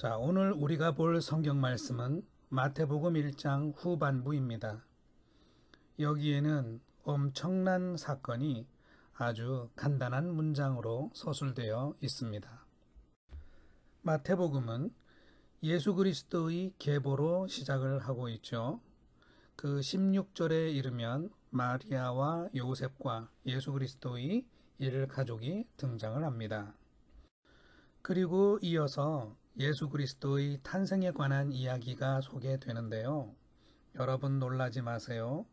자, 오늘 우리가 볼 성경 말씀은 마태복음 1장 후반부입니다. 여기에는 엄청난 사건이 아주 간단한 문장으로 서술되어 있습니다. 마태복음은 예수 그리스도의 계보로 시작을 하고 있죠. 그 16절에 이르면 마리아와 요셉과 예수 그리스도의 일가족이 등장을 합니다. 그리고 이어서 예수 그리스도의 탄생에 관한 이야기가 소개되는데요. 여러분 놀라지 마세요.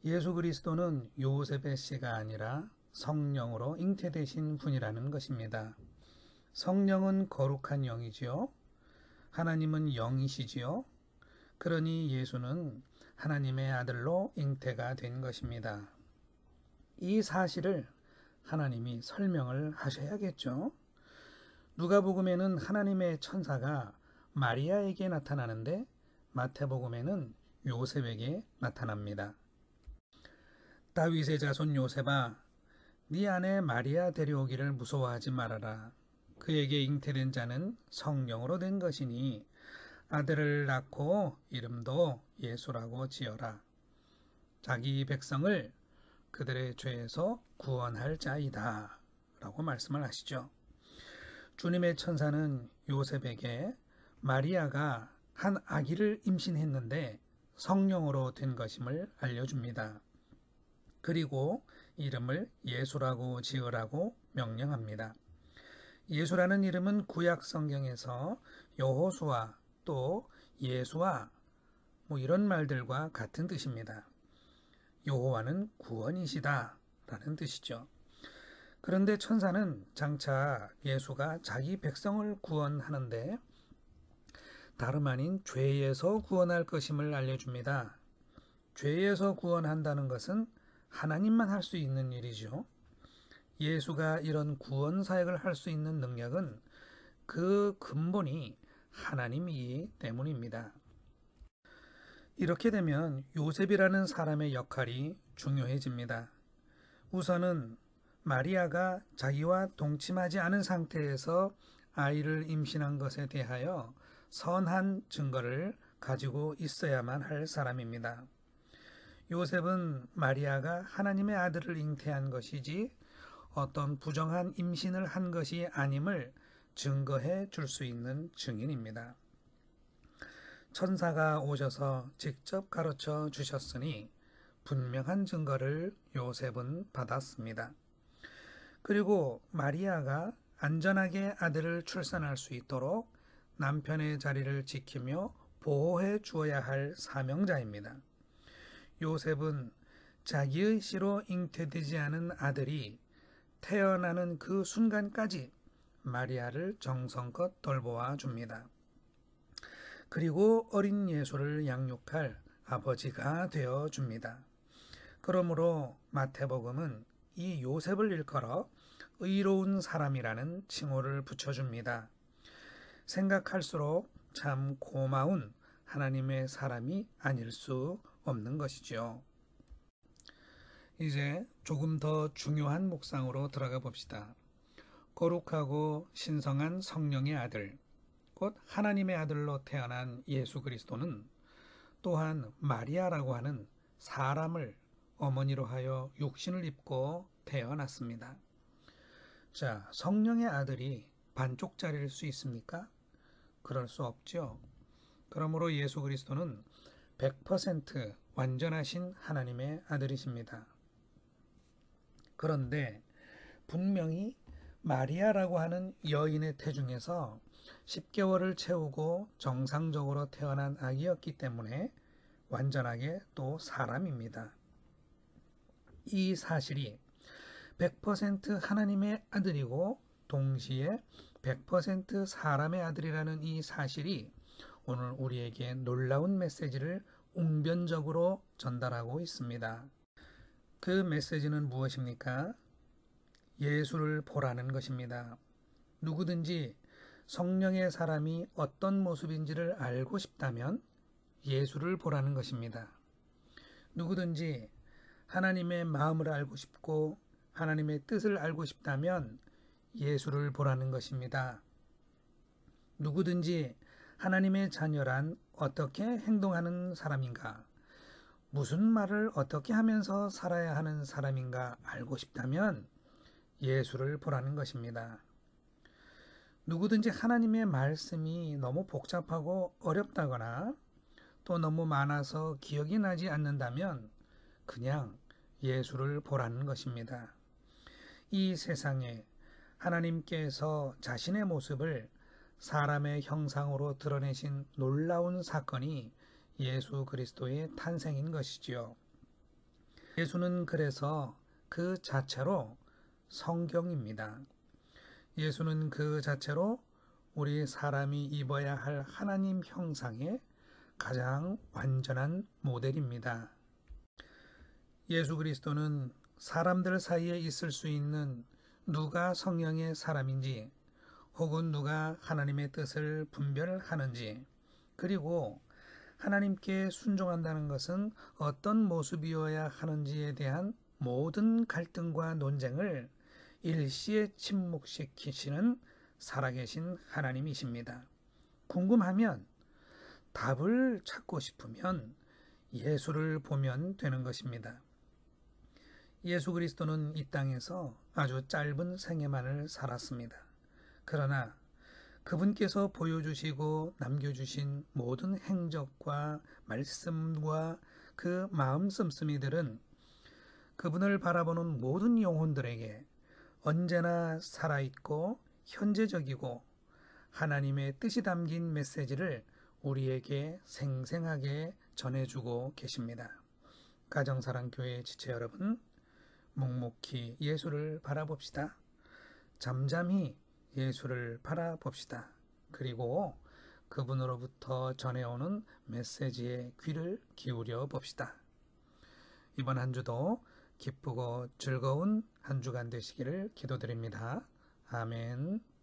예수 그리스도는 요셉의 씨가 아니라 성령으로 잉태되신 분이라는 것입니다. 성령은 거룩한 영이지요. 하나님은 영이시지요. 그러니 예수는 하나님의 아들로 잉태가 된 것입니다. 이 사실을 하나님이 설명을 하셔야겠죠. 누가복음에는 하나님의 천사가 마리아에게 나타나는데 마태복음에는 요셉에게 나타납니다. 다윗의 자손 요셉아, 네 아내 마리아 데려오기를 무서워하지 말아라. 그에게 잉태된 자는 성령으로 된 것이니 아들을 낳고 이름도 예수라고 지어라. 자기 백성을 그들의 죄에서 구원할 자이다 라고 말씀을 하시죠. 주님의 천사는 요셉에게 마리아가 한 아기를 임신했는데 성령으로 된 것임을 알려줍니다. 그리고 이름을 예수라고 지으라고 명령합니다. 예수라는 이름은 구약 성경에서 여호수아 또 예수와 이런 말들과 같은 뜻입니다. 여호와는 구원이시다 라는 뜻이죠. 그런데 천사는 장차 예수가 자기 백성을 구원하는데 다름 아닌 죄에서 구원할 것임을 알려줍니다. 죄에서 구원한다는 것은 하나님만 할 수 있는 일이죠. 예수가 이런 구원 사역을 할 수 있는 능력은 그 근본이 하나님이기 때문입니다. 이렇게 되면 요셉이라는 사람의 역할이 중요해집니다. 우선은 마리아가 자기와 동침하지 않은 상태에서 아이를 임신한 것에 대하여 선한 증거를 가지고 있어야만 할 사람입니다. 요셉은 마리아가 하나님의 아들을 잉태한 것이지 어떤 부정한 임신을 한 것이 아님을 증거해 줄 수 있는 증인입니다. 천사가 오셔서 직접 가르쳐 주셨으니 분명한 증거를 요셉은 받았습니다. 그리고 마리아가 안전하게 아들을 출산할 수 있도록 남편의 자리를 지키며 보호해 주어야 할 사명자입니다. 요셉은 자기의 씨로 잉태되지 않은 아들이 태어나는 그 순간까지 마리아를 정성껏 돌보아 줍니다. 그리고 어린 예수를 양육할 아버지가 되어 줍니다. 그러므로 마태복음은 이 요셉을 일컬어 의로운 사람이라는 칭호를 붙여줍니다. 생각할수록 참 고마운 하나님의 사람이 아닐 수 없는 것이죠. 이제 조금 더 중요한 묵상으로 들어가 봅시다. 거룩하고 신성한 성령의 아들, 곧 하나님의 아들로 태어난 예수 그리스도는 또한 마리아라고 하는 사람을 어머니로 하여 육신을 입고 태어났습니다. 자, 성령의 아들이 반쪽짜리일 수 있습니까? 그럴 수 없죠. 그러므로 예수 그리스도는 100% 완전하신 하나님의 아들이십니다. 그런데 분명히 마리아라고 하는 여인의 태중에서 10개월을 채우고 정상적으로 태어난 아기였기 때문에 완전하게 또 사람입니다. 이 사실이 100% 하나님의 아들이고 동시에 100% 사람의 아들이라는 이 사실이 오늘 우리에게 놀라운 메시지를 웅변적으로 전달하고 있습니다. 그 메시지는 무엇입니까? 예수를 보라는 것입니다. 누구든지 성령의 사람이 어떤 모습인지를 알고 싶다면 예수를 보라는 것입니다. 누구든지 하나님의 마음을 알고 싶고 하나님의 뜻을 알고 싶다면 예수를 보라는 것입니다. 누구든지 하나님의 자녀란 어떻게 행동하는 사람인가? 무슨 말을 어떻게 하면서 살아야 하는 사람인가 알고 싶다면 예수를 보라는 것입니다. 누구든지 하나님의 말씀이 너무 복잡하고 어렵다거나 또 너무 많아서 기억이 나지 않는다면 그냥 예수를 보라는 것입니다. 이 세상에 하나님께서 자신의 모습을 사람의 형상으로 드러내신 놀라운 사건이 예수 그리스도의 탄생인 것이지요. 예수는 그래서 그 자체로 성경입니다. 예수는 그 자체로 우리 사람이 입어야 할 하나님 형상의 가장 완전한 모델입니다. 예수 그리스도는 사람들 사이에 있을 수 있는 누가 성령의 사람인지 혹은 누가 하나님의 뜻을 분별하는지 그리고 하나님께 순종한다는 것은 어떤 모습이어야 하는지에 대한 모든 갈등과 논쟁을 일시에 침묵시키시는 살아계신 하나님이십니다. 궁금하면 답을 찾고 싶으면 예수를 보면 되는 것입니다. 예수 그리스도는 이 땅에서 아주 짧은 생애만을 살았습니다. 그러나 그분께서 보여주시고 남겨주신 모든 행적과 말씀과 그 마음 씀씀이들은 그분을 바라보는 모든 영혼들에게 언제나 살아있고 현재적이고 하나님의 뜻이 담긴 메시지를 우리에게 생생하게 전해주고 계십니다. 가정사랑교회 지체 여러분, 묵묵히 예수를 바라봅시다. 잠잠히 예수를 바라봅시다. 그리고 그분으로부터 전해오는 메시지에 귀를 기울여 봅시다. 이번 한 주도 기쁘고 즐거운 한 주간 되시기를 기도드립니다. 아멘.